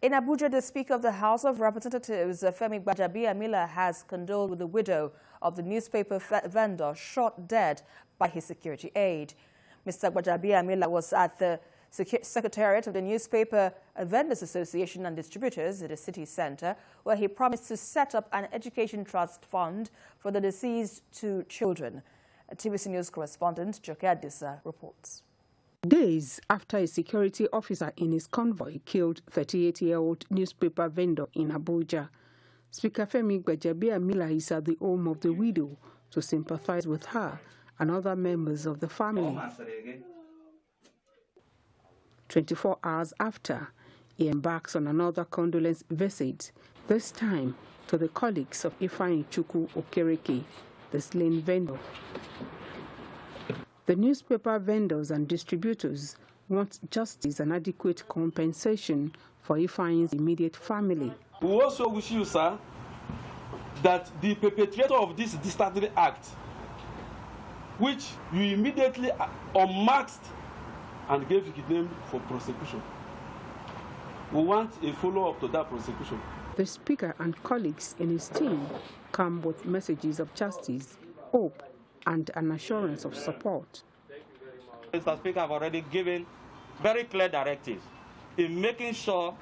In Abuja, the Speaker of the House of Representatives, Femi Gbajabiamila, has condoled with the widow of the newspaper vendor shot dead by his security aide. Mr. Gbajabiamila was at the Secretariat of the Newspaper Vendors Association and Distributors at the city center, where he promised to set up an education trust fund for the deceased two children. TVC News correspondent Joke reports. Days after a security officer in his convoy killed 38-year-old newspaper vendor in Abuja, Speaker Femi Gbajabiamila is at the home of the widow to sympathize with her and other members of the family. 24 hours after, he embarks on another condolence visit, this time to the colleagues of Ifeanyi Chukwu Okereke, the slain vendor. The newspaper vendors and distributors want justice and adequate compensation for Ifeanyi's immediate family. We also wish you, sir, that the perpetrator of this dastardly act, which you immediately unmasked and gave his name for prosecution, we want a follow-up to that prosecution. The Speaker and colleagues in his team come with messages of justice, hope, and an assurance of support. Mr. Speaker, I've already given very clear directives in making sure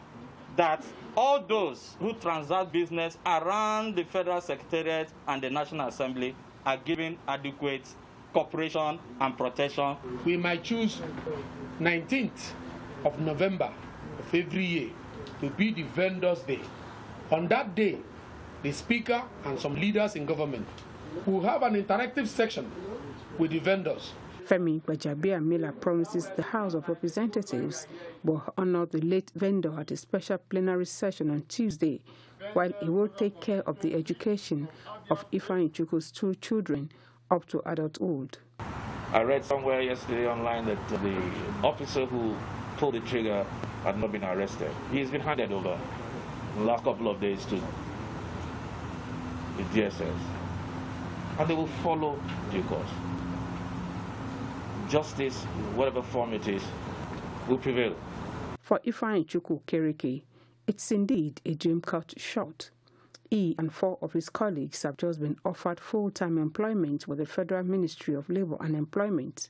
that all those who transact business around the Federal Secretariat and the National Assembly are given adequate cooperation and protection. We might choose 19th of November of every year to be the Vendors' Day. On that day, the Speaker and some leaders in government will have an interactive section with the vendors. Femi Gbajabiamila promises the House of Representatives will honor the late vendor at a special plenary session on Tuesday, while he will take care of the education of Ifeanyi Chukwu's two children up to adulthood. I read somewhere yesterday online that the officer who pulled the trigger had not been arrested. He's been handed over in the last couple of days to the DSS. And they will follow due course. Justice, whatever form it is, will prevail. For Ifeanyi Chukwu Okereke, it's indeed a dream cut short. He and 4 of his colleagues have just been offered full-time employment with the Federal Ministry of Labor and Employment.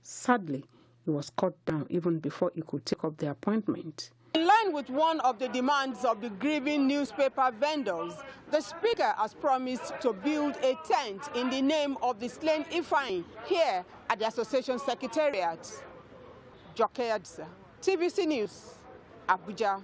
Sadly, he was cut down even before he could take up the appointment. In line with one of the demands of the grieving newspaper vendors, the Speaker has promised to build a tent in the name of the slain Ifeanyi here at the Association Secretariat. Joke TVC News, Abuja.